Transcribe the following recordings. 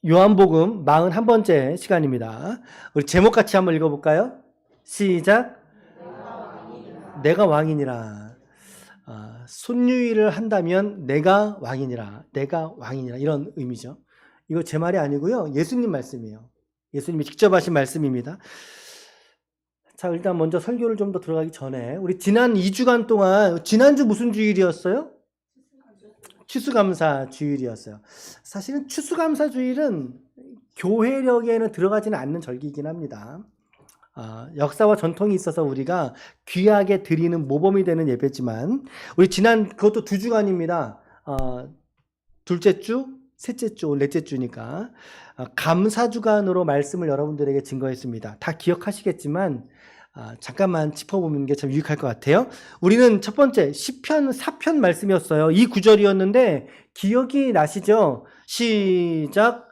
요한복음 41번째 시간입니다. 우리 제목 같이 한번 읽어볼까요? 시작. 내가 왕이니라. 손유일을 한다면 내가 왕이니라. 내가 왕이니라. 이런 의미죠. 이거 제 말이 아니고요. 예수님 말씀이에요. 예수님이 직접 하신 말씀입니다. 자, 일단 먼저 설교를 좀 더 들어가기 전에 우리 지난 2주간 동안 지난주 무슨 주일이었어요? 추수감사 주일이었어요. 사실은 추수감사 주일은 교회력에는 들어가지는 않는 절기이긴 합니다. 역사와 전통이 있어서 우리가 귀하게 드리는 모범이 되는 예배지만 우리 지난 그것도 2주간입니다. 둘째 주, 셋째 주, 넷째 주니까 감사주간으로 말씀을 여러분들에게 증거했습니다. 다 기억하시겠지만 잠깐만 짚어보는 게 참 유익할 것 같아요. 우리는 첫 번째 시편 4편 말씀이었어요. 이 구절이었는데 기억이 나시죠? 시작.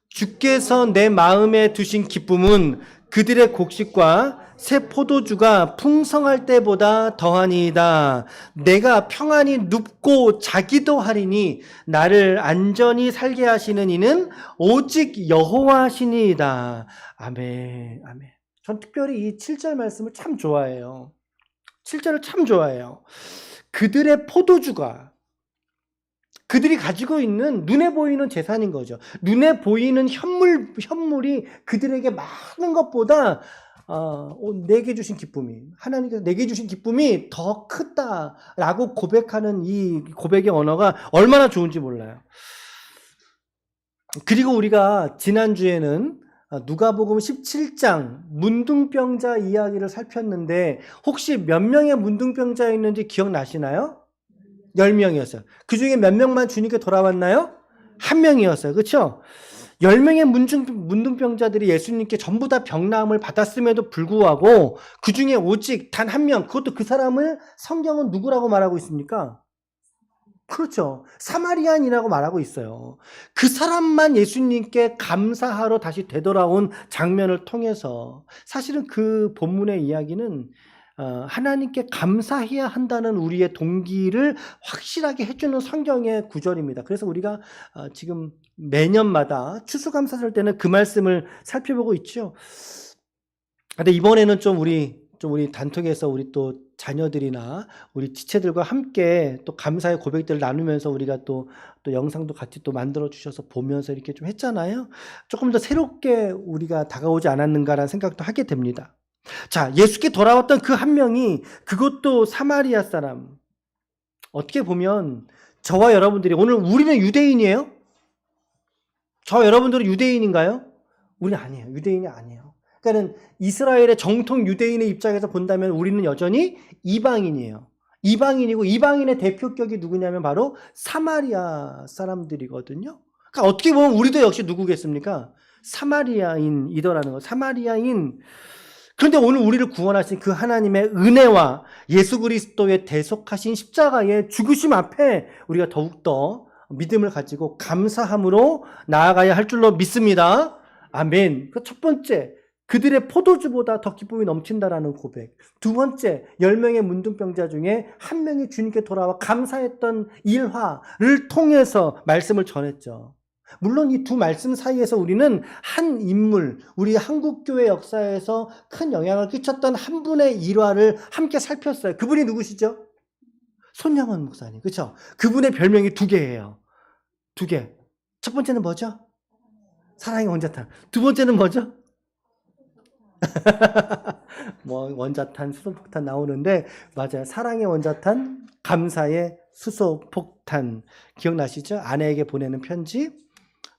주께서 내 마음에 두신 기쁨은 그들의 곡식과 새 포도주가 풍성할 때보다 더하니이다. 내가 평안히 눕고 자기도 하리니 나를 안전히 살게 하시는 이는 오직 여호와시니이다. 아멘. 아멘. 전 특별히 이 7절 말씀을 참 좋아해요. 7절을 참 좋아해요. 그들의 포도주가 그들이 가지고 있는 눈에 보이는 재산인 거죠. 눈에 보이는 현물이 그들에게 많은 것보다 내게 주신 기쁨이, 하나님께서 내게 주신 기쁨이 더 크다라고 고백하는 이 고백의 언어가 얼마나 좋은지 몰라요. 그리고 우리가 지난주에는 누가복음 17장 문둥병자 이야기를 살폈는데 혹시 몇 명의 문둥병자였는지 기억나시나요? 10명이었어요. 그 중에 몇 명만 주님께 돌아왔나요? 1명이었어요. 그렇죠? 10명의 문둥병자들이 예수님께 전부 다 병나음을 받았음에도 불구하고 그 중에 오직 단 1명, 그것도 그 사람을 성경은 누구라고 말하고 있습니까? 그렇죠. 사마리안이라고 말하고 있어요. 그 사람만 예수님께 감사하러 다시 되돌아온 장면을 통해서 사실은 그 본문의 이야기는 하나님께 감사해야 한다는 우리의 동기를 확실하게 해주는 성경의 구절입니다. 그래서 우리가 지금 매년마다 추수감사절 때는 그 말씀을 살펴보고 있죠. 근데 이번에는 좀 우리 단톡에서 우리 또 자녀들이나 우리 지체들과 함께 또 감사의 고백들을 나누면서 우리가 또 영상도 같이 또 만들어 주셔서 보면서 이렇게 좀 했잖아요. 조금 더 새롭게 우리가 다가오지 않았는가라는 생각도 하게 됩니다. 자, 예수께 돌아왔던 그 1명이 그것도 사마리아 사람. 어떻게 보면 저와 여러분들이 오늘 우리는 유대인이에요? 저와 여러분들은 유대인인가요? 우리는 아니에요. 유대인이 아니에요. 그러니까 이스라엘의 정통 유대인의 입장에서 본다면 우리는 여전히 이방인이에요. 이방인이고 이방인의 대표격이 누구냐면 바로 사마리아 사람들이거든요. 그러니까 어떻게 보면 우리도 역시 누구겠습니까? 사마리아인이더라는 거. 사마리아인. 그런데 오늘 우리를 구원하신 그 하나님의 은혜와 예수 그리스도의 대속하신 십자가의 죽으심 앞에 우리가 더욱더 믿음을 가지고 감사함으로 나아가야 할 줄로 믿습니다. 아멘. 그 첫 번째, 그들의 포도주보다 더 기쁨이 넘친다라는 고백. 두 번째, 10명의 문둥병자 중에 1명이 주님께 돌아와 감사했던 일화를 통해서 말씀을 전했죠. 물론 이 두 말씀 사이에서 우리는 한 인물, 우리 한국교회 역사에서 큰 영향을 끼쳤던 한 분의 일화를 함께 살폈어요. 그분이 누구시죠? 손양원 목사님. 그렇죠? 그분의 별명이 2개예요. 2개. 첫 번째는 뭐죠? 사랑의 원자탄. 두 번째는 뭐죠? 뭐 원자탄, 수소폭탄 나오는데 맞아요. 사랑의 원자탄, 감사의 수소폭탄. 기억나시죠? 아내에게 보내는 편지.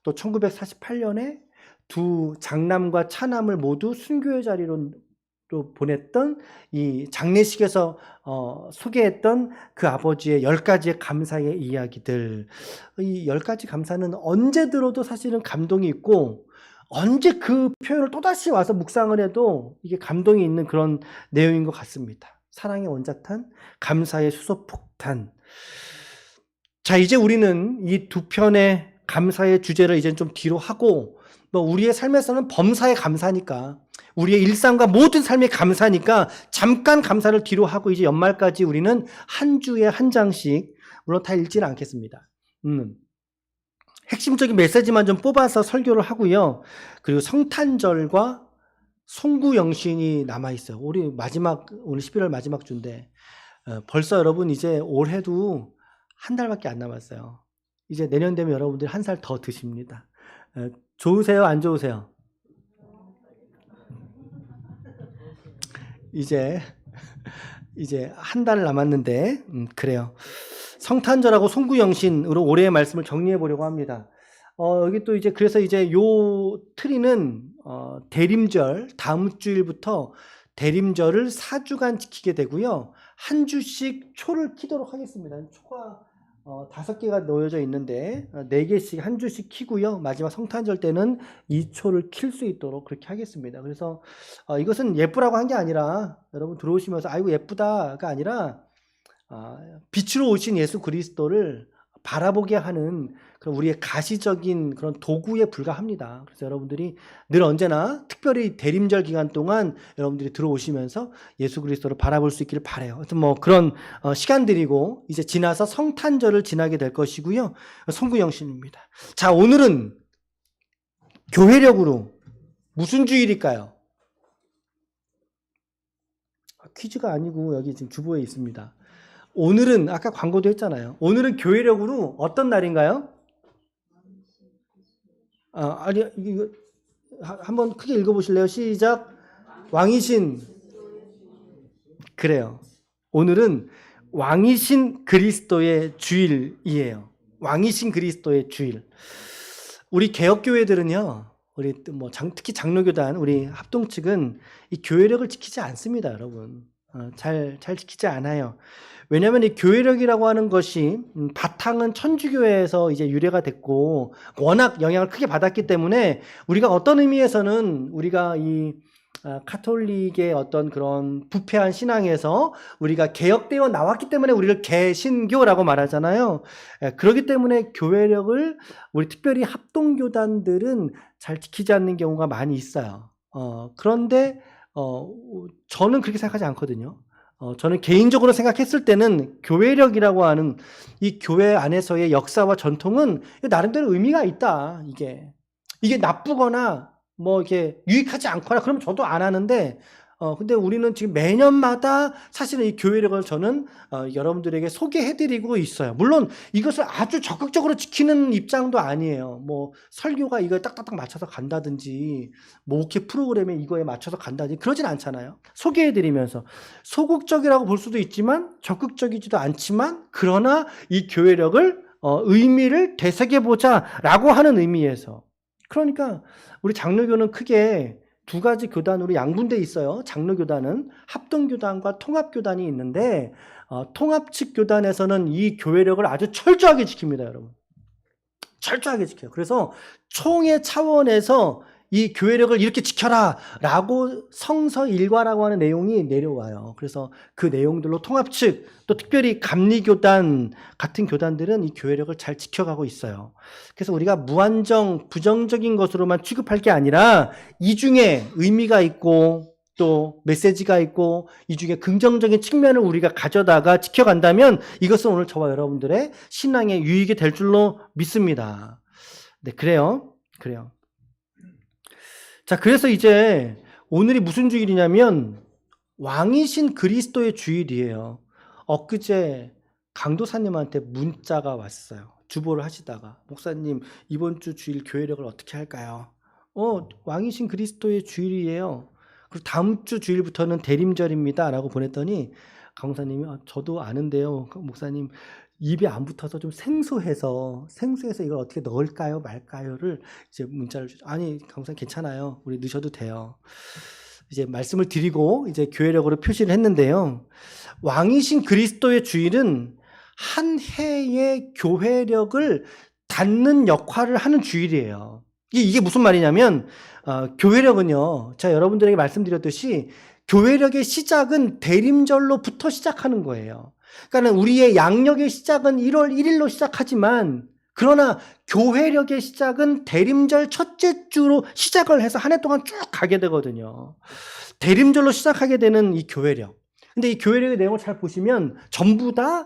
또 1948년에 두 장남과 차남을 모두 순교의 자리로 또 보냈던 이 장례식에서 소개했던 그 아버지의 10가지의 감사의 이야기들. 이 10가지 감사는 언제 들어도 사실은 감동이 있고 언제 그 표현을 또다시 와서 묵상을 해도 이게 감동이 있는 그런 내용인 것 같습니다. 사랑의 원자탄, 감사의 수소폭탄. 자, 이제 우리는 이 두 편의 감사의 주제를 이제 좀 뒤로 하고 뭐 우리의 삶에서는 범사에 감사니까 우리의 일상과 모든 삶에 감사니까 잠깐 감사를 뒤로 하고 이제 연말까지 우리는 한 주에 한 장씩 물론 다 읽지는 않겠습니다. 핵심적인 메시지만 좀 뽑아서 설교를 하고요. 그리고 성탄절과 송구영신이 남아있어요. 오늘 11월 마지막 주인데, 벌써 여러분 이제 올해도 한 달밖에 안 남았어요. 이제 내년 되면 여러분들이 한 살 더 드십니다. 좋으세요? 안 좋으세요? 이제 한 달 남았는데, 그래요. 성탄절하고 송구영신으로 올해의 말씀을 정리해 보려고 합니다. 여기 또 그래서 요 트리는, 대림절, 다음 주일부터 대림절을 4주간 지키게 되고요. 한 주씩 초를 키도록 하겠습니다. 초가 5개가 놓여져 있는데 4개씩 한 주씩 키고요. 마지막 성탄절 때는 이 초를 킬 수 있도록 그렇게 하겠습니다. 그래서 이것은 예쁘라고 한 게 아니라 여러분 들어오시면서 아이고 예쁘다가 아니라 빛으로 오신 예수 그리스도를 바라보게 하는 그런 우리의 가시적인 그런 도구에 불과합니다. 그래서 여러분들이 늘 언제나 특별히 대림절 기간 동안 여러분들이 들어오시면서 예수 그리스도를 바라볼 수 있기를 바라요. 하여튼 그런 시간들이고 이제 지나서 성탄절을 지나게 될 것이고요. 송구영신입니다. 자, 오늘은 교회력으로 무슨 주일일까요? 퀴즈가 아니고 여기 지금 주보에 있습니다. 오늘은 아까 광고도 했잖아요. 오늘은 교회력으로 어떤 날인가요? 아니 이거 한번 크게 읽어보실래요? 시작. 왕이신. 그래요. 오늘은 왕이신 그리스도의 주일이에요. 왕이신 그리스도의 주일. 우리 개혁교회들은요, 우리 특히 장로교단, 우리 합동 측은 이 교회력을 지키지 않습니다, 여러분. 잘 지키지 않아요. 왜냐하면 이 교회력이라고 하는 것이 바탕은 천주교회에서 이제 유래가 됐고 워낙 영향을 크게 받았기 때문에 우리가 어떤 의미에서는 우리가 이 카톨릭의 어떤 그런 부패한 신앙에서 우리가 개혁되어 나왔기 때문에 우리를 개신교라고 말하잖아요. 그렇기 때문에 교회력을 우리 특별히 합동교단들은 잘 지키지 않는 경우가 많이 있어요. 그런데 저는 그렇게 생각하지 않거든요. 저는 개인적으로 생각했을 때는 교회력이라고 하는 이 교회 안에서의 역사와 전통은 나름대로 의미가 있다. 이게 나쁘거나 이렇게 유익하지 않거나 그러면 저도 안 하는데, 근데 우리는 지금 매년마다 사실은 이 교회력을 저는 여러분들에게 소개해드리고 있어요. 물론 이것을 아주 적극적으로 지키는 입장도 아니에요. 설교가 이거에 딱딱딱 맞춰서 간다든지, 목회 프로그램에 이거에 맞춰서 간다든지 그러진 않잖아요. 소개해드리면서 소극적이라고 볼 수도 있지만 적극적이지도 않지만, 그러나 이 교회력을 의미를 되새겨보자라고 하는 의미에서. 그러니까 우리 장로교는 크게 두 가지 교단으로 양분되어 있어요. 장로교단은 합동교단과 통합교단이 있는데, 통합 측 교단에서는 이 교회력을 아주 철저하게 지킵니다, 여러분. 철저하게 지켜요. 그래서 총회 차원에서 이 교회력을 이렇게 지켜라 라고 성서 일과라고 하는 내용이 내려와요. 그래서 그 내용들로 통합 측, 또 특별히 감리교단 같은 교단들은 이 교회력을 잘 지켜가고 있어요. 그래서 우리가 무한정 부정적인 것으로만 취급할 게 아니라 이 중에 의미가 있고 또 메시지가 있고 이 중에 긍정적인 측면을 우리가 가져다가 지켜간다면 이것은 오늘 저와 여러분들의 신앙의 유익이 될 줄로 믿습니다. 네, 그래요. 자, 그래서 이제 오늘이 무슨 주일이냐면 왕이신 그리스도의 주일이에요. 엊그제 강도사님한테 문자가 왔어요. 주보를 하시다가, 목사님 이번 주 주일 교회력을 어떻게 할까요? 왕이신 그리스도의 주일이에요. 그리고 다음 주 주일부터는 대림절입니다 라고 보냈더니 강도사님이 저도 아는데요, 목사님 입에 안 붙어서 좀 생소해서 이걸 어떻게 넣을까요 말까요를 이제 문자를 주죠. 아니 강사님 괜찮아요. 우리 넣으셔도 돼요. 이제 말씀을 드리고 이제 교회력으로 표시를 했는데요. 왕이신 그리스도의 주일은 한 해의 교회력을 닫는 역할을 하는 주일이에요. 이게 무슨 말이냐면 교회력은요. 제가 여러분들에게 말씀드렸듯이 교회력의 시작은 대림절로부터 시작하는 거예요. 그러니까 우리의 양력의 시작은 1월 1일로 시작하지만, 그러나 교회력의 시작은 대림절 첫째 주로 시작을 해서 한 해 동안 쭉 가게 되거든요. 대림절로 시작하게 되는 이 교회력. 근데 이 교회력의 내용을 잘 보시면 전부 다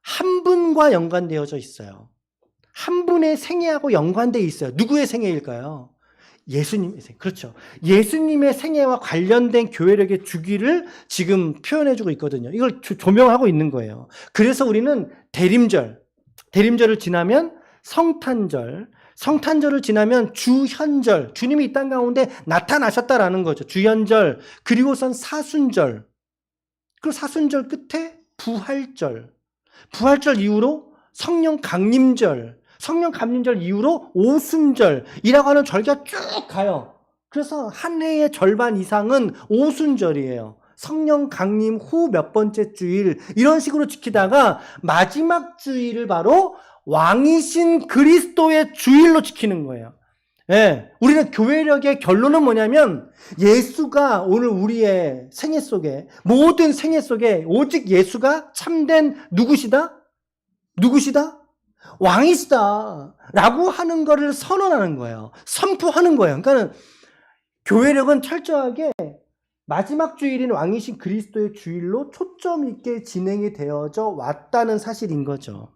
한 분과 연관되어져 있어요. 한 분의 생애하고 연관되어 있어요. 누구의 생애일까요? 예수님의 생애. 그렇죠. 예수님의 생애와 관련된 교회력의 주기를 지금 표현해주고 있거든요. 이걸 조명하고 있는 거예요. 그래서 우리는 대림절을 지나면 성탄절, 성탄절을 지나면 주현절, 주님이 이 땅 가운데 나타나셨다라는 거죠. 주현절, 그리고선 사순절, 그리고 사순절 끝에 부활절, 부활절 이후로 성령 강림절, 성령 강림절 이후로 오순절이라고 하는 절기가 쭉 가요. 그래서 한 해의 절반 이상은 오순절이에요. 성령 강림 후 몇 번째 주일, 이런 식으로 지키다가 마지막 주일을 바로 왕이신 그리스도의 주일로 지키는 거예요. 예, 우리는 교회력의 결론은 뭐냐면 예수가 오늘 우리의 생애 속에, 모든 생애 속에 오직 예수가 참된 누구시다? 왕이시다 라고 하는 거를 선언하는 거예요. 선포하는 거예요. 그러니까 교회력은 철저하게 마지막 주일인 왕이신 그리스도의 주일로 초점 있게 진행이 되어져 왔다는 사실인 거죠.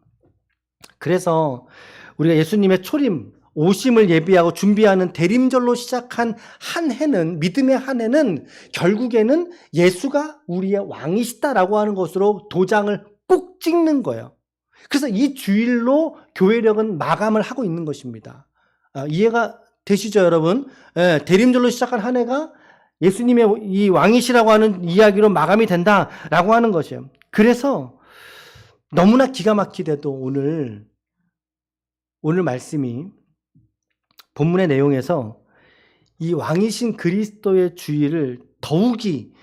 그래서 우리가 예수님의 초림, 오심을 예비하고 준비하는 대림절로 시작한 한 해는, 믿음의 한 해는 결국에는 예수가 우리의 왕이시다라고 하는 것으로 도장을 꼭 찍는 거예요. 그래서 이 주일로 교회력은 마감을 하고 있는 것입니다. 이해가 되시죠, 여러분? 예, 대림절로 시작한 한 해가 예수님의 이 왕이시라고 하는 이야기로 마감이 된다라고 하는 것이에요. 그래서 너무나 기가 막히게도 오늘 말씀이 본문의 내용에서 이 왕이신 그리스도의 주일을 더욱이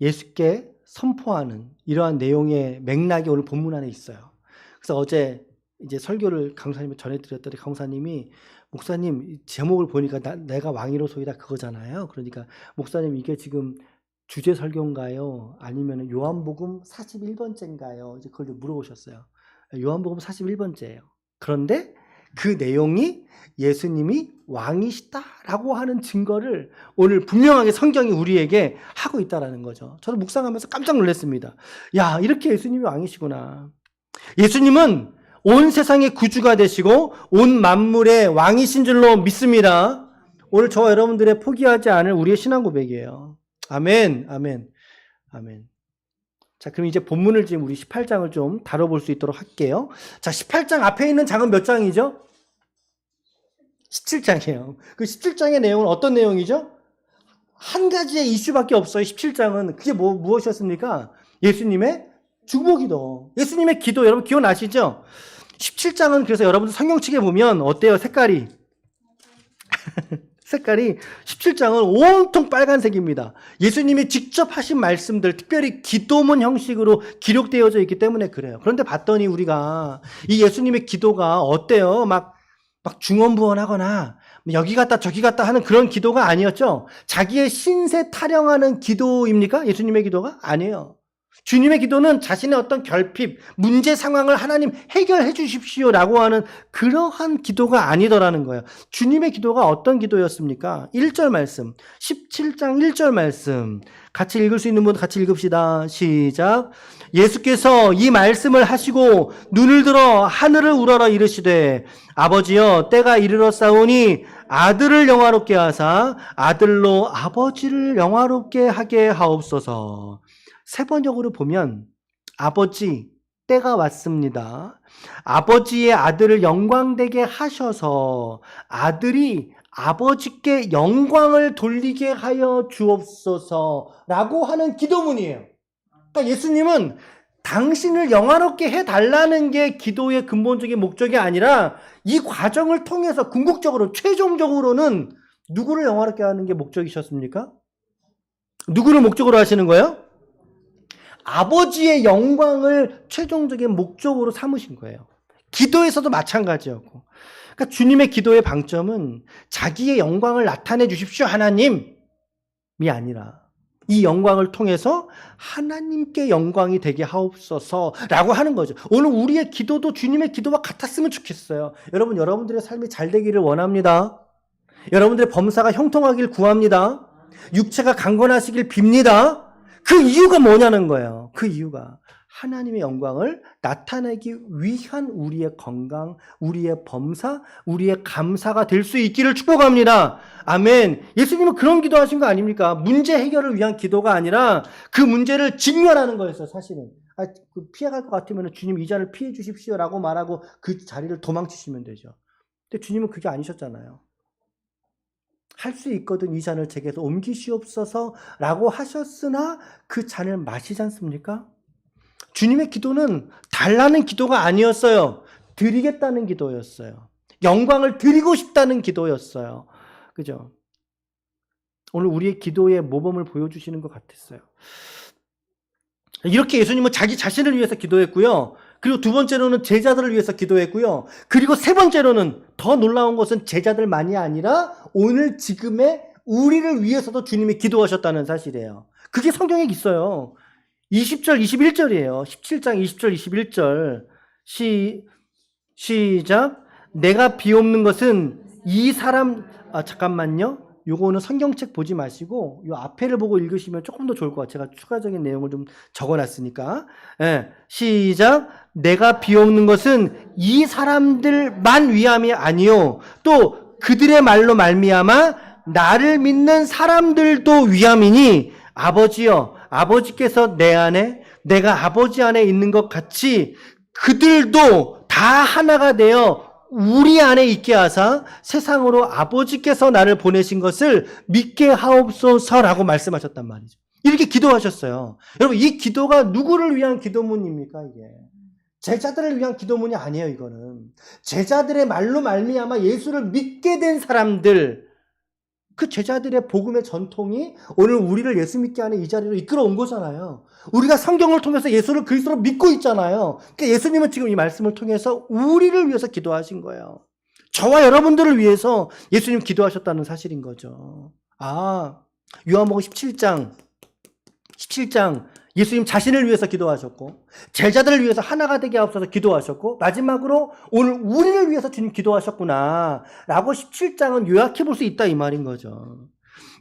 예수께 선포하는 이러한 내용의 맥락이 오늘 본문 안에 있어요. 그래서 어제 이제 설교를 강사님이 전해드렸더니 강사님이 목사님 제목을 보니까 내가 왕이로소이다 그거잖아요. 그러니까 목사님 이게 지금 주제 설교인가요? 아니면 요한복음 41번째인가요? 이제 그걸 물어보셨어요. 요한복음 41번째예요. 그런데 그 내용이 예수님이 왕이시다라고 하는 증거를 오늘 분명하게 성경이 우리에게 하고 있다라는 거죠. 저도 묵상하면서 깜짝 놀랐습니다. 야, 이렇게 예수님이 왕이시구나. 예수님은 온 세상의 구주가 되시고 온 만물의 왕이신 줄로 믿습니다. 오늘 저와 여러분들의 포기하지 않을 우리의 신앙 고백이에요. 아멘, 아멘, 아멘. 자, 그럼 이제 본문을 지금 우리 18장을 좀 다뤄볼 수 있도록 할게요. 자, 18장 앞에 있는 장은 몇 장이죠? 17장이에요. 그 17장의 내용은 어떤 내용이죠? 한 가지의 이슈밖에 없어요. 17장은 그게 무엇이었습니까? 예수님의 중보기도. 예수님의 기도 여러분 기억나시죠? 17장은 그래서 여러분들 성경책에 보면 어때요? 색깔이 17장은 온통 빨간색입니다. 예수님이 직접 하신 말씀들, 특별히 기도문 형식으로 기록되어져 있기 때문에 그래요. 그런데 봤더니 우리가 이 예수님의 기도가 어때요? 막 중언부언하거나 여기 갔다 저기 갔다 하는 그런 기도가 아니었죠. 자기의 신세 타령하는 기도입니까? 예수님의 기도가? 아니에요. 주님의 기도는 자신의 어떤 결핍, 문제 상황을 하나님 해결해 주십시오라고 하는 그러한 기도가 아니더라는 거예요. 주님의 기도가 어떤 기도였습니까? 1절 말씀, 17장 1절 말씀 같이 읽을 수 있는 분 같이 읽읍시다. 시작. 예수께서 이 말씀을 하시고 눈을 들어 하늘을 우러러 이르시되 아버지여 때가 이르렀사오니 아들을 영화롭게 하사 아들로 아버지를 영화롭게 하게 하옵소서. 세번역으로 보면 아버지 때가 왔습니다. 아버지의 아들을 영광되게 하셔서 아들이 아버지께 영광을 돌리게 하여 주옵소서라고 하는 기도문이에요. 그러니까 예수님은 당신을 영화롭게 해달라는 게 기도의 근본적인 목적이 아니라 이 과정을 통해서 궁극적으로 최종적으로는 누구를 영화롭게 하는 게 목적이셨습니까? 누구를 목적으로 하시는 거예요? 아버지의 영광을 최종적인 목적으로 삼으신 거예요. 기도에서도 마찬가지였고. 그러니까 주님의 기도의 방점은 자기의 영광을 나타내 주십시오 하나님이 아니라 이 영광을 통해서 하나님께 영광이 되게 하옵소서라고 하는 거죠. 오늘 우리의 기도도 주님의 기도와 같았으면 좋겠어요. 여러분, 여러분들의 삶이 잘 되기를 원합니다. 여러분들의 범사가 형통하길 구합니다. 육체가 강건하시길 빕니다. 그 이유가 뭐냐는 거예요. 그 이유가 하나님의 영광을 나타내기 위한 우리의 건강, 우리의 범사, 우리의 감사가 될 수 있기를 축복합니다. 아멘. 예수님은 그런 기도하신 거 아닙니까? 문제 해결을 위한 기도가 아니라 그 문제를 직면하는 거였어요, 사실은. 피해갈 것 같으면 주님 이 잔을 피해 주십시오라고 말하고 그 자리를 도망치시면 되죠. 근데 주님은 그게 아니셨잖아요. 할 수 있거든 이 잔을 제게서 옮기시옵소서라고 하셨으나 그 잔을 마시지 않습니까? 주님의 기도는 달라는 기도가 아니었어요. 드리겠다는 기도였어요. 영광을 드리고 싶다는 기도였어요. 그죠? 오늘 우리의 기도의 모범을 보여주시는 것 같았어요. 이렇게 예수님은 자기 자신을 위해서 기도했고요. 그리고 두 번째로는 제자들을 위해서 기도했고요. 그리고 세 번째로는 더 놀라운 것은 제자들만이 아니라 오늘 지금의 우리를 위해서도 주님이 기도하셨다는 사실이에요. 그게 성경에 있어요. 20절, 21절이에요. 17장 20절, 21절. 시작. 내가 비옵는 것은 이 사람, 잠깐만요. 요거는 성경책 보지 마시고 요 앞에를 보고 읽으시면 조금 더 좋을 것 같아요. 제가 추가적인 내용을 좀 적어놨으니까. 네, 시작. 내가 비옵는 것은 이 사람들만 위함이 아니요 또 그들의 말로 말미암아 나를 믿는 사람들도 위함이니 아버지여 아버지께서 내 안에 내가 아버지 안에 있는 것 같이 그들도 다 하나가 되어 우리 안에 있게 하사 세상으로 아버지께서 나를 보내신 것을 믿게 하옵소서라고 말씀하셨단 말이죠. 이렇게 기도하셨어요. 여러분 이 기도가 누구를 위한 기도문입니까? 이게 제자들을 위한 기도문이 아니에요. 이거는 제자들의 말로 말미암아 예수를 믿게 된 사람들, 그 제자들의 복음의 전통이 오늘 우리를 예수 믿게 하는 이 자리로 이끌어온 거잖아요. 우리가 성경을 통해서 예수를 그리스도로 믿고 있잖아요. 그러니까 예수님은 지금 이 말씀을 통해서 우리를 위해서 기도하신 거예요. 저와 여러분들을 위해서 예수님 기도하셨다는 사실인 거죠. 요한복음 17장 예수님 자신을 위해서 기도하셨고 제자들을 위해서 하나가 되게 하옵소서 기도하셨고 마지막으로 오늘 우리를 위해서 주님 기도하셨구나 라고 17장은 요약해 볼 수 있다 이 말인 거죠.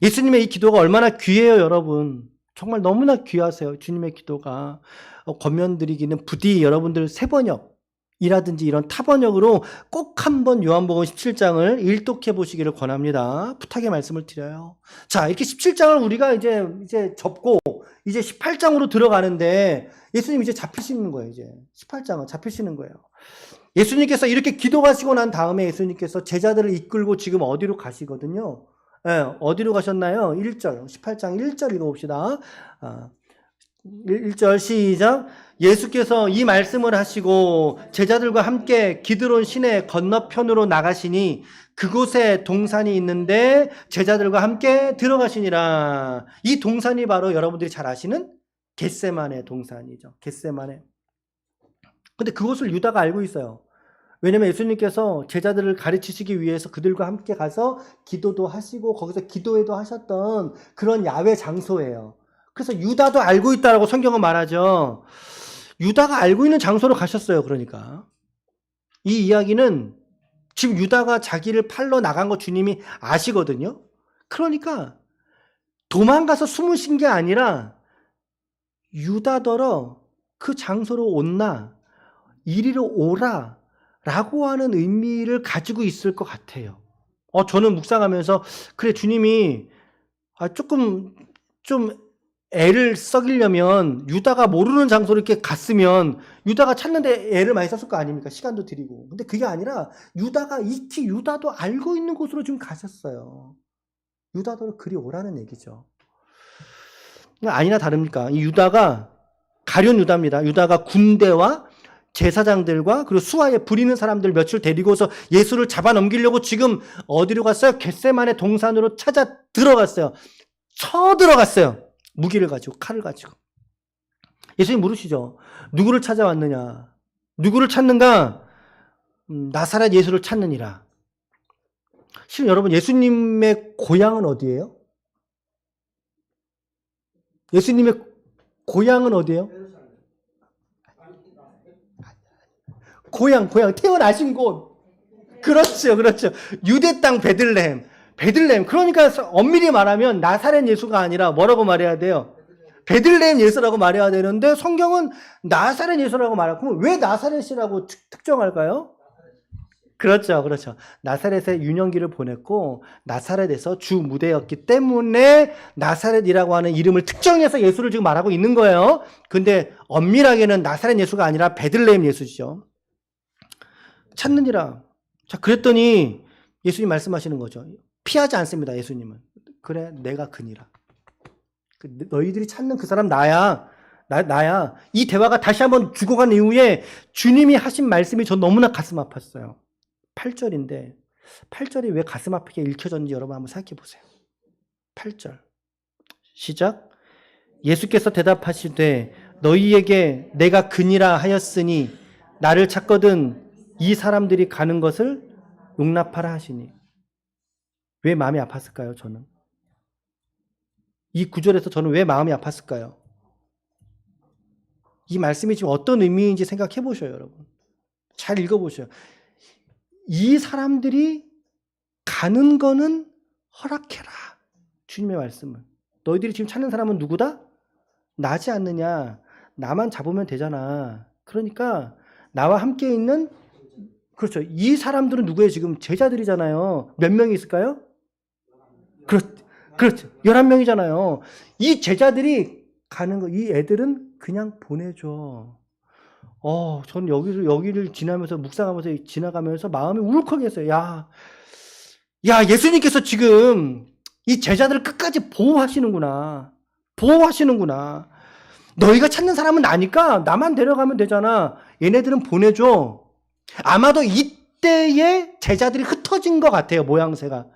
예수님의 이 기도가 얼마나 귀해요 여러분. 정말 너무나 귀하세요. 주님의 기도가. 권면드리기는 부디 여러분들 새번역이라든지 이런 타번역으로 꼭 한번 요한복음 17장을 일독해 보시기를 권합니다. 부탁의 말씀을 드려요. 자, 이렇게 17장을 우리가 이제 접고 이제 18장으로 들어가는데 예수님 이제 잡히시는 거예요. 이제 18장은 잡히시는 거예요. 예수님께서 이렇게 기도하시고 난 다음에 예수님께서 제자들을 이끌고 지금 어디로 가시거든요. 어디로 가셨나요? 1절, 18장 1절 읽어봅시다. 1절 시작. 예수께서 이 말씀을 하시고 제자들과 함께 기드론 시내 건너편으로 나가시니 그곳에 동산이 있는데 제자들과 함께 들어가시니라. 이 동산이 바로 여러분들이 잘 아시는 겟세마네 동산이죠. 겟세마네. 근데 그것을 유다가 알고 있어요. 왜냐면 예수님께서 제자들을 가르치시기 위해서 그들과 함께 가서 기도도 하시고 거기서 기도회도 하셨던 그런 야외 장소예요. 그래서 유다도 알고 있다라고 성경은 말하죠. 유다가 알고 있는 장소로 가셨어요. 그러니까 이 이야기는 지금 유다가 자기를 팔러 나간 거 주님이 아시거든요. 그러니까 도망가서 숨으신 게 아니라 유다더러 그 장소로 온나 이리로 오라 라고 하는 의미를 가지고 있을 것 같아요. 저는 묵상하면서 그래 주님이 조금 좀 애를 썩이려면 유다가 모르는 장소로 이렇게 갔으면 유다가 찾는데 애를 많이 썼을 거 아닙니까? 시간도 들이고. 근데 그게 아니라 유다가 익히 유다도 알고 있는 곳으로 지금 가셨어요. 유다도 그리 오라는 얘기죠. 아니나 다릅니까? 이 유다가 가룟 유다입니다. 유다가 군대와 제사장들과 그리고 수하에 부리는 사람들 몇을 데리고서 예수를 잡아넘기려고 지금 어디로 갔어요? 겟세마네 동산으로 찾아 들어갔어요. 쳐들어갔어요. 무기를 가지고 칼을 가지고. 예수님 물으시죠. 누구를 찾아왔느냐? 누구를 찾는가? 나사렛 예수를 찾느니라. 실은 여러분 예수님의 고향은 어디예요? 예수님의 고향은 어디예요? 고향 태어나신 곳. 그렇죠. 유대 땅 베들레헴. 그러니까 엄밀히 말하면 나사렛 예수가 아니라 뭐라고 말해야 돼요? 베들레헴 예수라고 말해야 되는데 성경은 나사렛 예수라고 말하고, 그럼 왜 나사렛이라고 특정할까요? 그렇죠, 그렇죠. 나사렛에 유년기를 보냈고 나사렛에서 주 무대였기 때문에 나사렛이라고 하는 이름을 특정해서 예수를 지금 말하고 있는 거예요. 근데 엄밀하게는 나사렛 예수가 아니라 베들레헴 예수죠. 찾느니라. 자, 그랬더니 예수님 말씀하시는 거죠. 피하지 않습니다, 예수님은. 그래, 내가 그니라. 너희들이 찾는 그 사람 나야. 나야. 이 대화가 다시 한번 죽어간 이후에 주님이 하신 말씀이 전 너무나 가슴 아팠어요. 8절인데 8절이 왜 가슴 아프게 읽혀졌는지 여러분 한번 생각해 보세요. 8절 시작. 예수께서 대답하시되 너희에게 내가 그니라 하였으니 나를 찾거든 이 사람들이 가는 것을 용납하라 하시니. 왜 마음이 아팠을까요? 저는 이 구절에서 저는 왜 마음이 아팠을까요? 이 말씀이 지금 어떤 의미인지 생각해 보셔요, 여러분. 잘 읽어보셔요. 이 사람들이 가는 거는 허락해라. 주님의 말씀은. 너희들이 지금 찾는 사람은 누구다? 나지 않느냐. 나만 잡으면 되잖아. 그러니까 나와 함께 있는, 그렇죠. 이 사람들은 누구예요? 지금 제자들이잖아요. 몇 명이 있을까요? 그렇죠. 11명이잖아요. 이 제자들이 가는 거, 이 애들은 그냥 보내줘. 저는 여기를 지나면서, 묵상하면서 지나가면서 마음이 울컥했어요. 야, 예수님께서 지금 이 제자들을 끝까지 보호하시는구나. 너희가 찾는 사람은 나니까 나만 데려가면 되잖아. 얘네들은 보내줘. 아마도 이때의 제자들이 흩어진 것 같아요, 모양새가.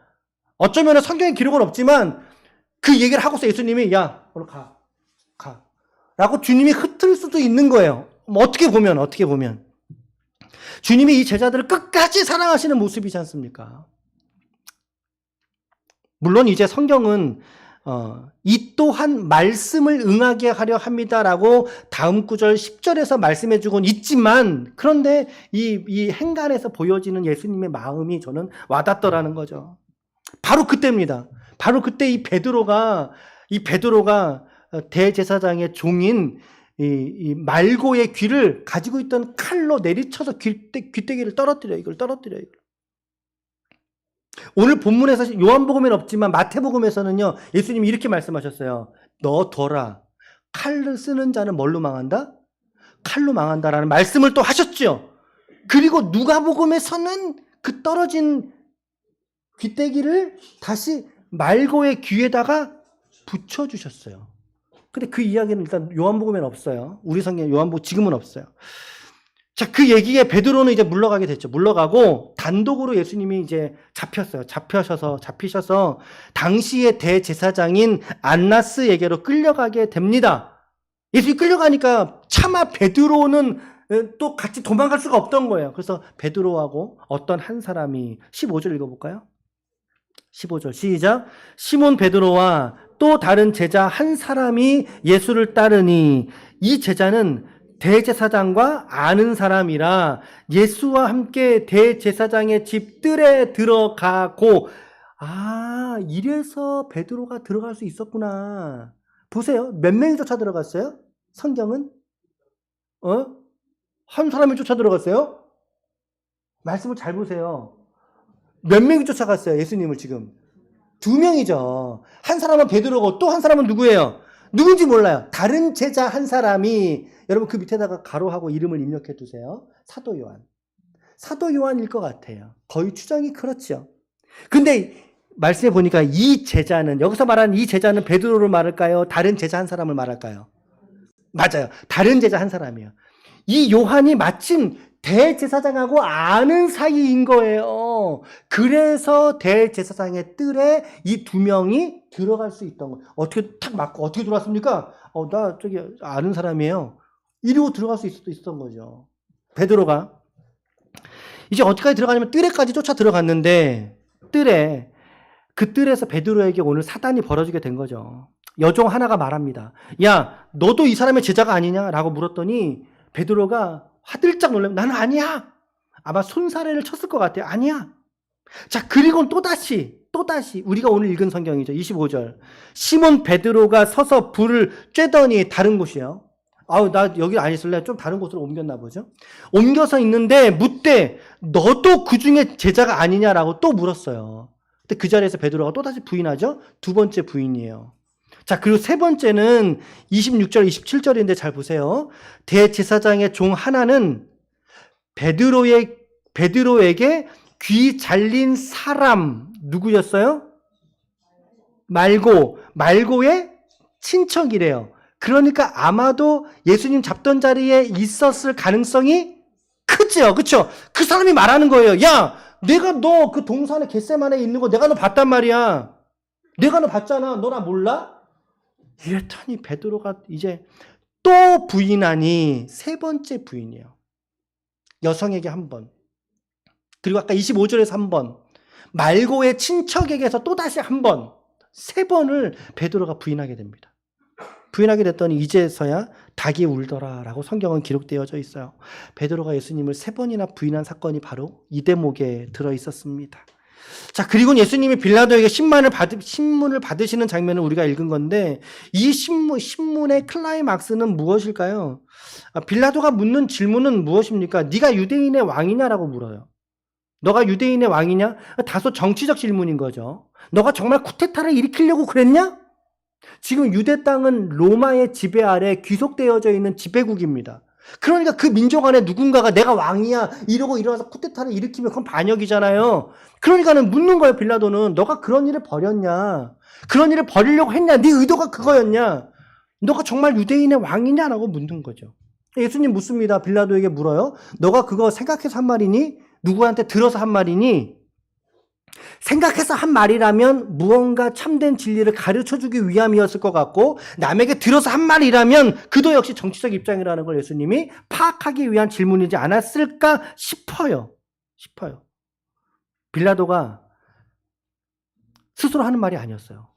어쩌면 성경에 기록은 없지만 그 얘기를 하고서 예수님이 야, 오늘 가. 라고 주님이 흩을 수도 있는 거예요. 어떻게 보면. 주님이 이 제자들을 끝까지 사랑하시는 모습이지 않습니까? 물론 이제 성경은 이 또한 말씀을 응하게 하려 합니다라고 다음 구절 10절에서 말씀해 주곤 있지만, 그런데 이 행간에서 보여지는 예수님의 마음이 저는 와닿더라는 거죠. 바로 그때입니다. 바로 그때 이 베드로가 대제사장의 종인 이 말고의 귀를 가지고 있던 칼로 내리쳐서 귀때기를 떨어뜨려요. 이걸. 오늘 본문에서 요한복음에는 없지만 마태복음에서는요, 예수님이 이렇게 말씀하셨어요. 너 둬라. 칼을 쓰는 자는 뭘로 망한다? 칼로 망한다라는 말씀을 또 하셨죠. 그리고 누가복음에서는 그 떨어진 귀때기를 다시 말고의 귀에다가 붙여주셨어요. 근데 그 이야기는 일단 요한복음에는 없어요. 우리 성경 요한복음 지금은 없어요. 자, 그 얘기에 베드로는 이제 물러가게 됐죠. 물러가고 단독으로 예수님이 이제 잡히셔서 당시의 대제사장인 안나스에게로 끌려가게 됩니다. 예수님이 끌려가니까 차마 베드로는 또 같이 도망갈 수가 없던 거예요. 그래서 베드로하고 어떤 한 사람이 15절 읽어볼까요? 15절 시작. 시몬 베드로와 또 다른 제자 한 사람이 예수를 따르니 이 제자는 대제사장과 아는 사람이라 예수와 함께 대제사장의 집들에 들어가고. 이래서 베드로가 들어갈 수 있었구나. 보세요. 몇 명이 쫓아 들어갔어요? 성경은? 한 사람이 쫓아 들어갔어요? 말씀을 잘 보세요. 몇 명이 쫓아갔어요? 예수님을 지금 2명이죠. 한 사람은 베드로고 또 한 사람은 누구예요? 누군지 몰라요. 다른 제자 한 사람이, 여러분 그 밑에다가 가로하고 이름을 입력해 두세요. 사도 요한일 것 같아요. 거의 추정이 그렇죠. 근데 말씀해 보니까 이 제자는, 여기서 말하는 이 제자는 베드로를 말할까요? 다른 제자 한 사람을 말할까요? 맞아요. 다른 제자 한 사람이에요. 이 요한이 마침 대제사장하고 아는 사이인 거예요. 그래서 대제사장의 뜰에 이 2명이 들어갈 수 있던 거예요. 어떻게 탁 맞고 어떻게 들어왔습니까? 나 저기 아는 사람이에요. 이러고 들어갈 수 있었던 거죠. 베드로가 이제 어디까지 들어가냐면 뜰에까지 쫓아 들어갔는데, 그 뜰에서 베드로에게 오늘 사단이 벌어지게 된 거죠. 여종 하나가 말합니다. 야, 너도 이 사람의 제자가 아니냐? 라고 물었더니 베드로가 화들짝 놀라면 나는 아니야. 아마 손사래를 쳤을 것 같아요. 아니야. 자, 그리고는 또다시 또다시 우리가 오늘 읽은 성경이죠. 25절. 시몬 베드로가 서서 불을 쬐더니 다른 곳이에요. 아우, 나 여기 안 있을래? 좀 다른 곳으로 옮겼나 보죠. 옮겨서 있는데 묻되 너도 그 중에 제자가 아니냐라고 또 물었어요. 근데 그 자리에서 베드로가 또다시 부인하죠. 두 번째 부인이에요. 자, 그리고 세 번째는 26절, 27절인데 잘 보세요. 대제사장의 종 하나는 베드로에게 귀 잘린 사람 누구였어요? 말고의 친척이래요. 그러니까 아마도 예수님 잡던 자리에 있었을 가능성이 크죠. 그렇죠? 그 사람이 말하는 거예요. 야, 내가 너 그 동산에 겟세마네에 있는 거 내가 너 봤단 말이야. 내가 너 봤잖아. 너 나 몰라? 이랬더니 베드로가 이제 또 부인하니 세 번째 부인이에요. 여성에게 한 번. 그리고 아까 25절에서 한 번. 말고의 친척에게서 또다시 한 번. 세 번을 베드로가 부인하게 됩니다. 부인하게 됐더니 이제서야 닭이 울더라라고 성경은 기록되어져 있어요. 베드로가 예수님을 세 번이나 부인한 사건이 바로 이 대목에 들어 있었습니다. 자, 그리고 예수님이 빌라도에게 신문을 받으시는 장면을 우리가 읽은 건데 이 신문의 클라이막스는 무엇일까요? 빌라도가 묻는 질문은 무엇입니까? 네가 유대인의 왕이냐라고 물어요. 너가 유대인의 왕이냐? 다소 정치적 질문인 거죠. 너가 정말 쿠데타를 일으키려고 그랬냐? 지금 유대 땅은 로마의 지배 아래 귀속되어져 있는 지배국입니다. 그러니까 그 민족 안에 누군가가 내가 왕이야 이러고 일어나서 쿠데타를 일으키면 그건 반역이잖아요. 그러니까는 묻는 거예요. 빌라도는 너가 그런 일을 벌였냐? 그런 일을 벌이려고 했냐? 네 의도가 그거였냐? 너가 정말 유대인의 왕이냐라고 묻는 거죠. 예수님 묻습니다. 빌라도에게 물어요. 너가 그거 생각해서 한 말이니? 누구한테 들어서 한 말이니? 생각해서 한 말이라면 무언가 참된 진리를 가르쳐주기 위함이었을 것 같고 남에게 들어서 한 말이라면 그도 역시 정치적 입장이라는 걸 예수님이 파악하기 위한 질문이지 않았을까 싶어요. 빌라도가 스스로 하는 말이 아니었어요.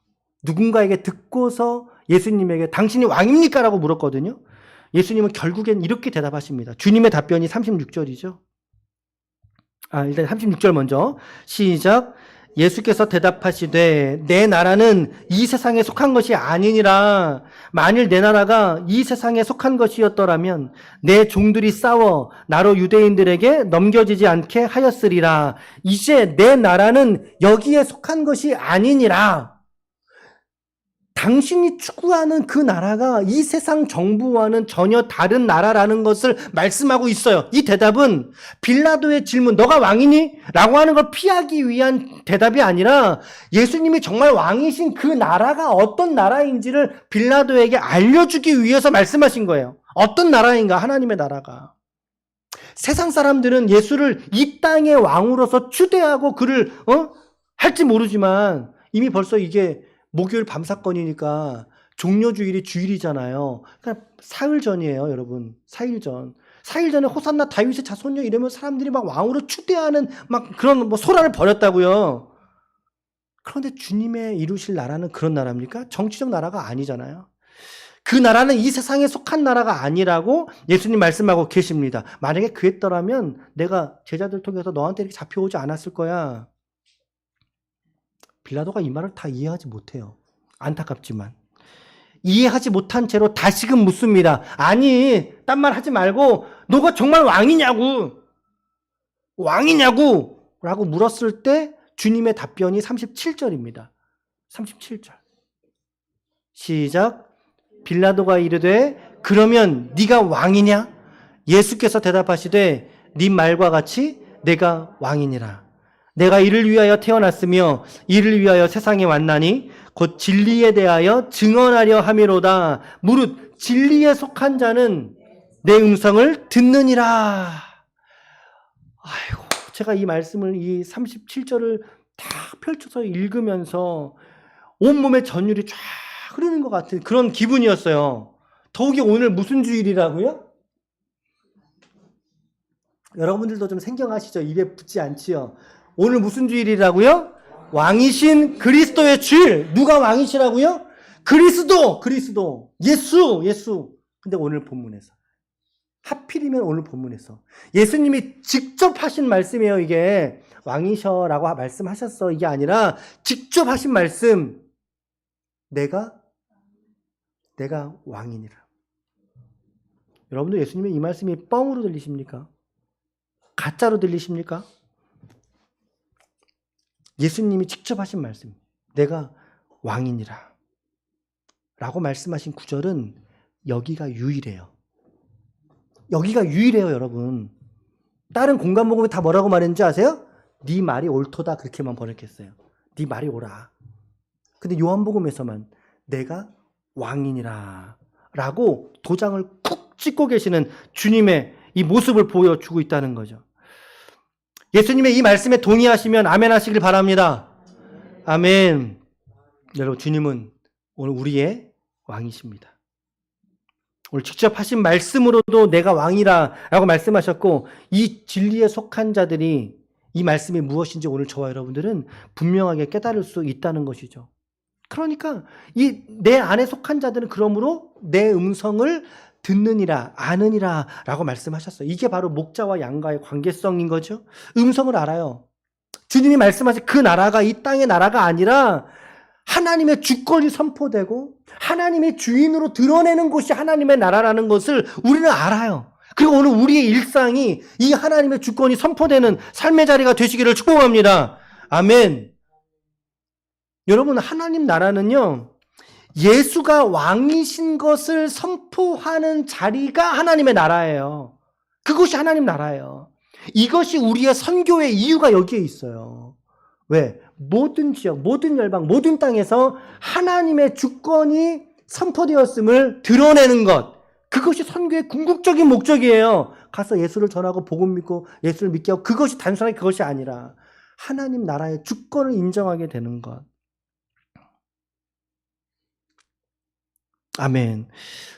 누군가에게 듣고서 예수님에게 당신이 왕입니까? 라고 물었거든요. 예수님은 결국엔 이렇게 대답하십니다. 주님의 답변이 36절이죠. 일단 36절 먼저 시작. 예수께서 대답하시되 내 나라는 이 세상에 속한 것이 아니니라. 만일 내 나라가 이 세상에 속한 것이었더라면 내 종들이 싸워 나로 유대인들에게 넘겨지지 않게 하였으리라. 이제 내 나라는 여기에 속한 것이 아니니라. 당신이 추구하는 그 나라가 이 세상 정부와는 전혀 다른 나라라는 것을 말씀하고 있어요. 이 대답은 빌라도의 질문, 너가 왕이니? 라고 하는 걸 피하기 위한 대답이 아니라 예수님이 정말 왕이신 그 나라가 어떤 나라인지를 빌라도에게 알려주기 위해서 말씀하신 거예요. 어떤 나라인가? 하나님의 나라가. 세상 사람들은 예수를 이 땅의 왕으로서 추대하고 그를 할지 모르지만 이미 벌써 이게 목요일 밤 사건이니까 종려주일이 주일이잖아요. 그러니까 사흘 전이에요, 여러분. 4일 전. 4일 전에 호산나 다윗의 자손이여 이러면 사람들이 막 왕으로 추대하는 막 그런 소란을 벌였다고요. 그런데 주님의 이루실 나라는 그런 나라입니까? 정치적 나라가 아니잖아요. 그 나라는 이 세상에 속한 나라가 아니라고 예수님 말씀하고 계십니다. 만약에 그랬더라면 내가 제자들 통해서 너한테 이렇게 잡혀오지 않았을 거야. 빌라도가 이 말을 다 이해하지 못해요. 안타깝지만. 이해하지 못한 채로 다시금 묻습니다. 아니, 딴 말 하지 말고 너가 정말 왕이냐고 라고 물었을 때 주님의 답변이 37절입니다. 37절. 시작. 빌라도가 이르되 그러면 네가 왕이냐? 예수께서 대답하시되 네 말과 같이 내가 왕이니라. 내가 이를 위하여 태어났으며 이를 위하여 세상에 왔나니 곧 진리에 대하여 증언하려 함이로다. 무릇 진리에 속한 자는 내 음성을 듣느니라. 아이고, 제가 이 말씀을 이 37절을 다 펼쳐서 읽으면서 온몸에 전율이 쫙 흐르는 것 같은 그런 기분이었어요. 더욱이 오늘 무슨 주일이라고요? 여러분들도 좀 생경하시죠? 입에 붙지 않지요? 오늘 무슨 주일이라고요? 왕이신 그리스도의 주일. 누가 왕이시라고요? 그리스도. 예수. 근데 오늘 본문에서 하필이면 오늘 본문에서 예수님이 직접 하신 말씀이에요. 이게 왕이셔라고 말씀하셨어. 이게 아니라 직접 하신 말씀. 내가 왕이니라. 여러분들 예수님의 이 말씀이 뻥으로 들리십니까? 가짜로 들리십니까? 예수님이 직접 하신 말씀. 내가 왕이니라. 라고 말씀하신 구절은 여기가 유일해요. 여기가 유일해요, 여러분. 다른 공간 복음에 다 뭐라고 말했는지 아세요? 네 말이 옳도다 그렇게만 번역했어요. 네 말이 옳아. 근데 요한복음에서만 내가 왕이니라 라고 도장을 쿡 찍고 계시는 주님의 이 모습을 보여주고 있다는 거죠. 예수님의 이 말씀에 동의하시면 아멘 하시길 바랍니다. 아멘. 여러분, 주님은 오늘 우리의 왕이십니다. 오늘 직접 하신 말씀으로도 내가 왕이라 라고 말씀하셨고, 이 진리에 속한 자들이 이 말씀이 무엇인지 오늘 저와 여러분들은 분명하게 깨달을 수 있다는 것이죠. 그러니까 이 내 안에 속한 자들은 그러므로 내 음성을 듣느니라 아느니라 라고 말씀하셨어요. 이게 바로 목자와 양과의 관계성인 거죠. 음성을 알아요. 주님이 말씀하신 그 나라가 이 땅의 나라가 아니라 하나님의 주권이 선포되고 하나님의 주인으로 드러내는 곳이 하나님의 나라라는 것을 우리는 알아요. 그리고 오늘 우리의 일상이 이 하나님의 주권이 선포되는 삶의 자리가 되시기를 축복합니다. 아멘. 여러분, 하나님 나라는요, 예수가 왕이신 것을 선포하는 자리가 하나님의 나라예요. 그것이 하나님 나라예요. 이것이 우리의 선교의 이유가 여기에 있어요. 왜? 모든 지역, 모든 열방, 모든 땅에서 하나님의 주권이 선포되었음을 드러내는 것. 그것이 선교의 궁극적인 목적이에요. 가서 예수를 전하고 복음 믿고 예수를 믿게 하고, 그것이 단순하게 그것이 아니라 하나님 나라의 주권을 인정하게 되는 것. 아멘.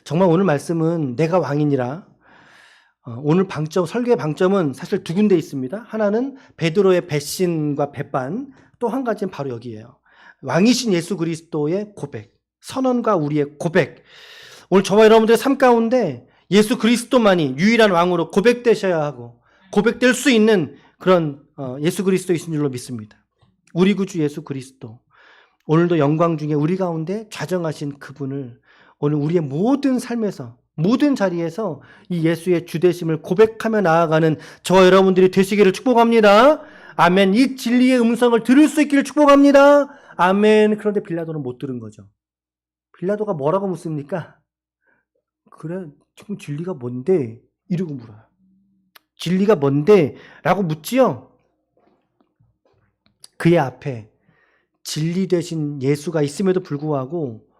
정말 오늘 말씀은 내가 왕이니라. 오늘 설교의 방점은 사실 두 군데 있습니다. 하나는 베드로의 배신과 배반, 또 한 가지는 바로 여기예요. 왕이신 예수 그리스도의 고백, 선언과 우리의 고백. 오늘 저와 여러분들의 삶 가운데 예수 그리스도만이 유일한 왕으로 고백되셔야 하고 고백될 수 있는 그런 예수 그리스도이신 줄로 믿습니다. 우리 구주 예수 그리스도. 오늘도 영광 중에 우리 가운데 좌정하신 그분을 오늘 우리의 모든 삶에서, 모든 자리에서 이 예수의 주되심을 고백하며 나아가는 저와 여러분들이 되시기를 축복합니다. 아멘. 이 진리의 음성을 들을 수 있기를 축복합니다. 아멘. 그런데 빌라도는 못 들은 거죠. 빌라도가 뭐라고 묻습니까? 그래, 지금 진리가 뭔데? 이러고 물어요. 진리가 뭔데? 라고 묻지요. 그의 앞에 진리 되신 예수가 있음에도 불구하고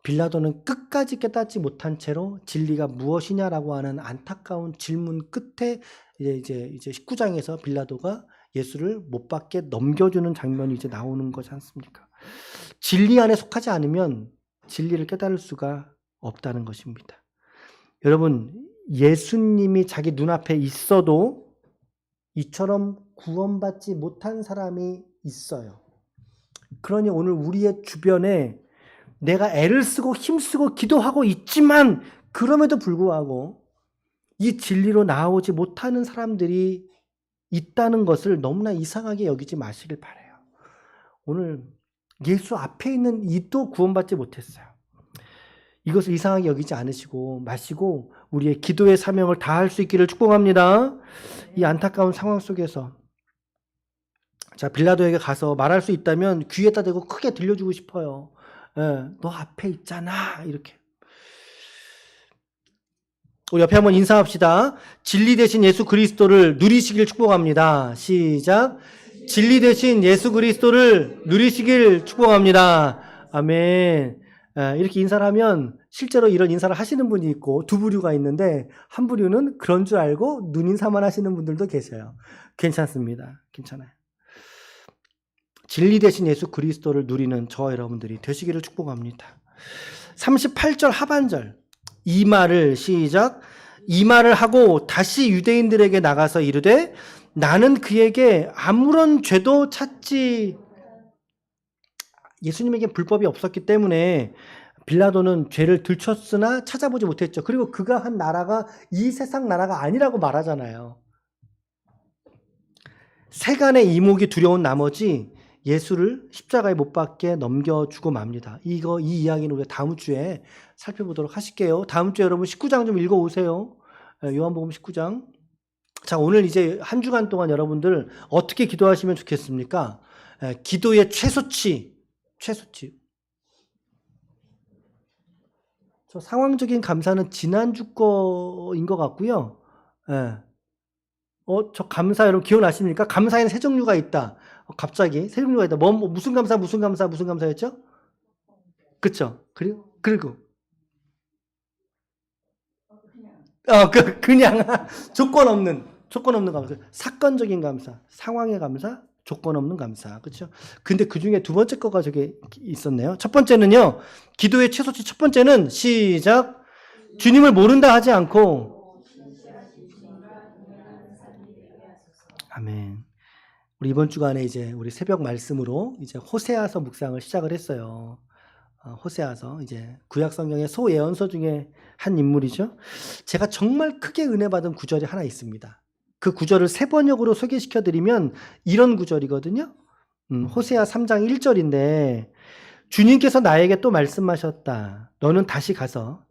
빌라도는 끝까지 깨닫지 못한 채로 진리가 무엇이냐라고 하는 안타까운 질문 끝에 이제 19장에서 빌라도가 예수를 못 박게 넘겨주는 장면이 이제 나오는 거지 않습니까? 진리 안에 속하지 않으면 진리를 깨달을 수가 없다는 것입니다. 여러분, 예수님이 자기 눈앞에 있어도 이처럼 구원받지 못한 사람이 있어요. 그러니 오늘 우리의 주변에 내가 애를 쓰고 힘쓰고 기도하고 있지만 그럼에도 불구하고 이 진리로 나오지 못하는 사람들이 있다는 것을 너무나 이상하게 여기지 마시길 바라요. 오늘 예수 앞에 있는 이도 구원받지 못했어요. 이것을 이상하게 여기지 마시고 우리의 기도의 사명을 다할 수 있기를 축복합니다. 이 안타까운 상황 속에서 자, 빌라도에게 가서 말할 수 있다면 귀에다 대고 크게 들려주고 싶어요. 너 앞에 있잖아. 이렇게. 우리 옆에 한번 인사합시다. 진리 되신 예수 그리스도를 누리시길 축복합니다. 시작. 진리 되신 예수 그리스도를 누리시길 축복합니다. 아멘. 이렇게 인사를 하면 실제로 이런 인사를 하시는 분이 있고 두 부류가 있는데, 한 부류는 그런 줄 알고 눈 인사만 하시는 분들도 계세요. 괜찮습니다. 괜찮아요. 진리 되신 예수 그리스도를 누리는 저와 여러분들이 되시기를 축복합니다. 38절 하반절, 이 말을 시작. 이 말을 하고 다시 유대인들에게 나가서 이르되 나는 그에게 아무런 죄도 찾지. 예수님에게 불법이 없었기 때문에 빌라도는 죄를 들췄으나 찾아보지 못했죠. 그리고 그가 한 나라가 이 세상 나라가 아니라고 말하잖아요. 세간의 이목이 두려운 나머지 예수를 십자가에 못 박게 넘겨주고 맙니다. 이 이야기는 우리가 다음 주에 살펴보도록 하실게요. 다음 주에 여러분 19장 좀 읽어오세요. 요한복음 19장. 자, 오늘 이제 한 주간 동안 여러분들 어떻게 기도하시면 좋겠습니까? 기도의 최소치. 저 상황적인 감사는 지난주 거인 것 같고요. 저 감사 여러분 기억나십니까? 감사에는 세 종류가 있다. 갑자기 세 종류가 있다. 무슨 감사였죠? 그쵸? 그리고 그냥 조건 없는 감사. 사건적인 감사, 상황의 감사, 조건 없는 감사. 그렇죠? 근데 그 중에 두 번째 거가 저게 있었네요. 첫 번째는요. 기도의 최소치 첫 번째는 시작. 주님을 모른다 하지 않고 아멘. 우리 이번 주간에 이제 우리 새벽 말씀으로 이제 호세아서 묵상을 시작을 했어요. 호세아서 이제 구약 성경의 소예언서 중에 한 인물이죠. 제가 정말 크게 은혜 받은 구절이 하나 있습니다. 그 구절을 세 번역으로 소개시켜 드리면 이런 구절이거든요. 호세아 3장 1절인데 주님께서 나에게 또 말씀하셨다. 너는 다시 가서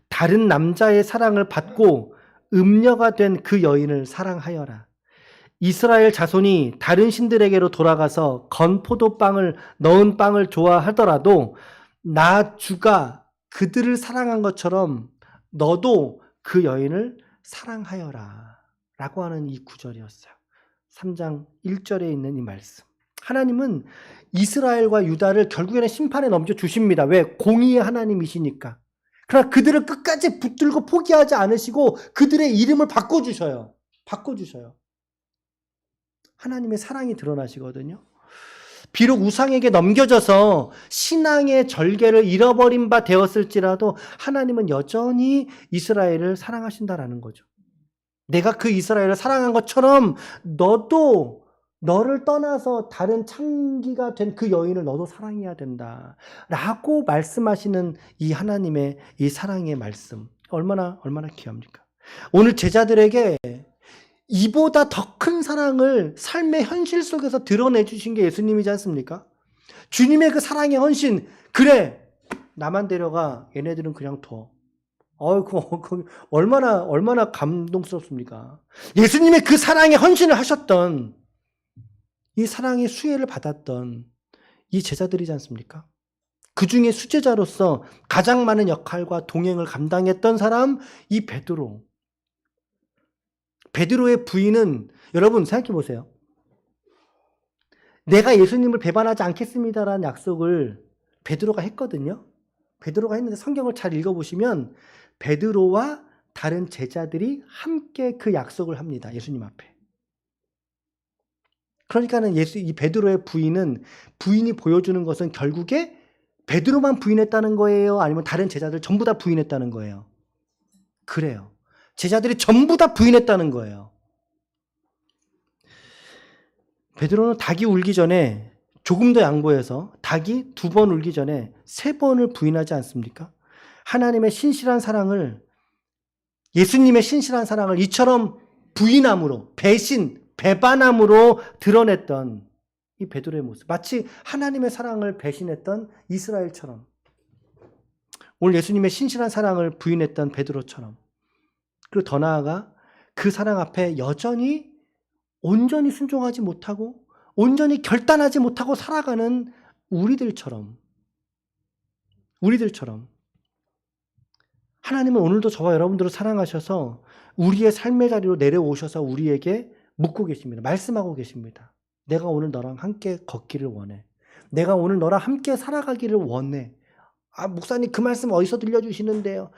다른 남자의 사랑을 받고 음녀가 된 그 여인을 사랑하여라. 이스라엘 자손이 다른 신들에게로 돌아가서 건포도빵을 넣은 빵을 좋아하더라도 나 주가 그들을 사랑한 것처럼 너도 그 여인을 사랑하여라 라고 하는 이 구절이었어요. 3장 1절에 있는 이 말씀. 하나님은 이스라엘과 유다를 결국에는 심판에 넘겨주십니다. 왜? 공의의 하나님이시니까. 그러나 그들을 끝까지 붙들고 포기하지 않으시고 그들의 이름을 바꿔주셔요. 하나님의 사랑이 드러나시거든요. 비록 우상에게 넘겨져서 신앙의 절개를 잃어버린 바 되었을지라도 하나님은 여전히 이스라엘을 사랑하신다라는 거죠. 내가 그 이스라엘을 사랑한 것처럼 너도 너를 떠나서 다른 창기가 된 그 여인을 너도 사랑해야 된다 라고 말씀하시는 이 하나님의 이 사랑의 말씀 얼마나 귀합니까? 오늘 제자들에게 이보다 더 큰 사랑을 삶의 현실 속에서 드러내 주신 게 예수님이지 않습니까? 주님의 그 사랑의 헌신, 그래 나만 데려가 얘네들은 그냥 둬. 얼마나 감동스럽습니까? 예수님의 그 사랑의 헌신을 하셨던 이 사랑의 수혜를 받았던 이 제자들이지 않습니까? 그 중에 수제자로서 가장 많은 역할과 동행을 감당했던 사람 이 베드로의 부인은 여러분 생각해 보세요. 내가 예수님을 배반하지 않겠습니다라는 약속을 베드로가 했거든요. 베드로가 했는데 성경을 잘 읽어보시면 베드로와 다른 제자들이 함께 그 약속을 합니다. 예수님 앞에. 그러니까는 이 베드로의 부인이 보여주는 것은 결국에 베드로만 부인했다는 거예요? 아니면 다른 제자들 전부 다 부인했다는 거예요? 그래요. 제자들이 전부 다 부인했다는 거예요. 베드로는 닭이 울기 전에 조금 더 양보해서 닭이 2번 울기 전에 3번을 부인하지 않습니까? 하나님의 신실한 사랑을, 예수님의 신실한 사랑을 이처럼 부인함으로, 배반함으로 드러냈던 이 베드로의 모습. 마치 하나님의 사랑을 배신했던 이스라엘처럼, 오늘 예수님의 신실한 사랑을 부인했던 베드로처럼, 그리고 더 나아가 그 사랑 앞에 여전히 온전히 순종하지 못하고 온전히 결단하지 못하고 살아가는 우리들처럼 하나님은 오늘도 저와 여러분들을 사랑하셔서 우리의 삶의 자리로 내려오셔서 우리에게 묻고 계십니다. 말씀하고 계십니다. 내가 오늘 너랑 함께 걷기를 원해. 내가 오늘 너랑 함께 살아가기를 원해. 목사님 그 말씀 어디서 들려주시는데요?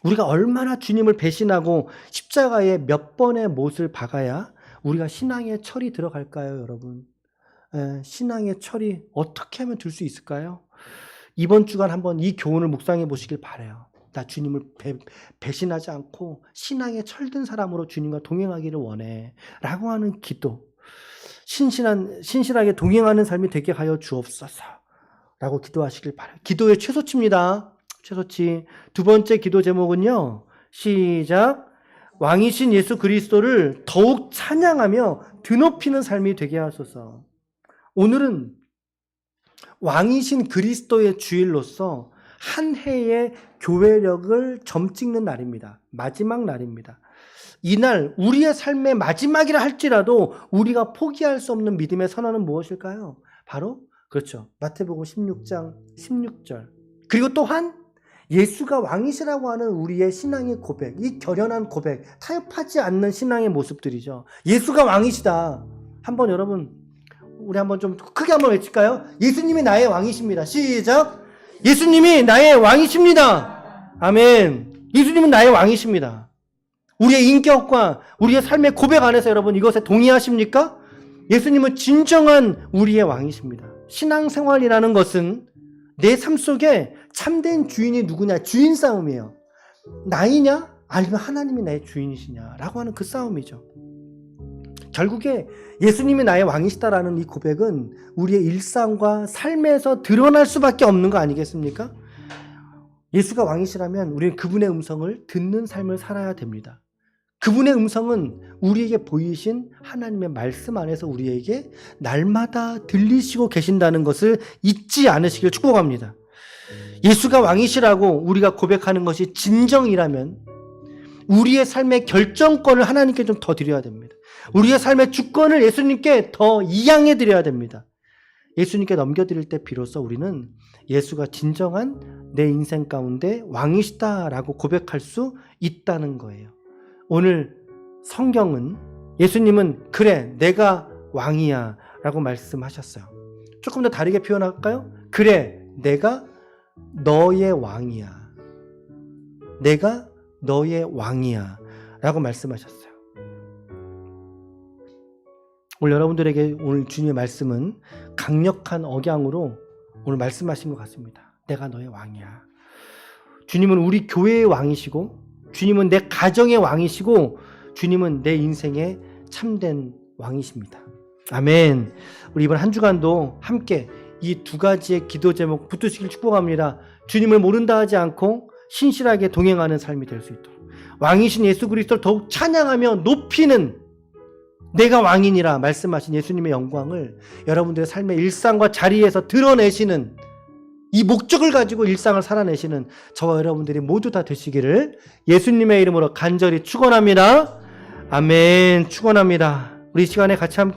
우리가 얼마나 주님을 배신하고 십자가에 몇 번의 못을 박아야 우리가 신앙의 철이 들어갈까요, 여러분? 신앙의 철이 어떻게 하면 들 수 있을까요? 이번 주간 한번 이 교훈을 묵상해 보시길 바라요. 나 주님을 배신하지 않고 신앙에 철든 사람으로 주님과 동행하기를 원해 라고 하는 기도, 신실하게 동행하는 삶이 되게 하여 주옵소서. 라고 기도하시길 바라요. 기도의 최소치입니다. 최소치. 두 번째 기도 제목은요. 시작. 왕이신 예수 그리스도를 더욱 찬양하며 드높이는 삶이 되게 하소서. 오늘은 왕이신 그리스도의 주일로서 한 해의 교회력을 점찍는 날입니다. 마지막 날입니다. 이날 우리의 삶의 마지막이라 할지라도 우리가 포기할 수 없는 믿음의 선언은 무엇일까요? 바로 그렇죠. 마태복음 16장 16절. 그리고 또한 예수가 왕이시라고 하는 우리의 신앙의 고백, 이 결연한 고백, 타협하지 않는 신앙의 모습들이죠. 예수가 왕이시다. 한번 여러분, 우리 한번 좀 크게 한번 외칠까요? 예수님이 나의 왕이십니다. 시작! 예수님이 나의 왕이십니다. 아멘. 예수님은 나의 왕이십니다. 우리의 인격과 우리의 삶의 고백 안에서 여러분 이것에 동의하십니까? 예수님은 진정한 우리의 왕이십니다. 신앙생활이라는 것은 내 삶 속에 참된 주인이 누구냐? 주인 싸움이에요. 나이냐? 아니면 하나님이 나의 주인이시냐라고 하는 그 싸움이죠. 결국에 예수님이 나의 왕이시다라는 이 고백은 우리의 일상과 삶에서 드러날 수밖에 없는 거 아니겠습니까? 예수가 왕이시라면 우리는 그분의 음성을 듣는 삶을 살아야 됩니다. 그분의 음성은 우리에게 보이신 하나님의 말씀 안에서 우리에게 날마다 들리시고 계신다는 것을 잊지 않으시길 축복합니다. 예수가 왕이시라고 우리가 고백하는 것이 진정이라면 우리의 삶의 결정권을 하나님께 좀 더 드려야 됩니다. 우리의 삶의 주권을 예수님께 더 이양해 드려야 됩니다. 예수님께 넘겨드릴 때 비로소 우리는 예수가 진정한 내 인생 가운데 왕이시다라고 고백할 수 있다는 거예요. 오늘 성경은 예수님은 그래 내가 왕이야 라고 말씀하셨어요. 조금 더 다르게 표현할까요? 그래 내가 너의 왕이야. 내가 너의 왕이야 라고 말씀하셨어요. 오늘 여러분들에게 오늘 주님의 말씀은 강력한 억양으로 오늘 말씀하신 것 같습니다. 내가 너의 왕이야. 주님은 우리 교회의 왕이시고 주님은 내 가정의 왕이시고 주님은 내 인생의 참된 왕이십니다. 아멘. 우리 이번 한 주간도 함께 이 두 가지의 기도 제목 붙드시길 축복합니다. 주님을 모른다 하지 않고 신실하게 동행하는 삶이 될 수 있도록 왕이신 예수 그리스도를 더욱 찬양하며 높이는 내가 왕이니라 말씀하신 예수님의 영광을 여러분들의 삶의 일상과 자리에서 드러내시는 이 목적을 가지고 일상을 살아내시는 저와 여러분들이 모두 다 되시기를 예수님의 이름으로 간절히 축원합니다. 아멘. 축원합니다. 우리 이 시간에 같이 함께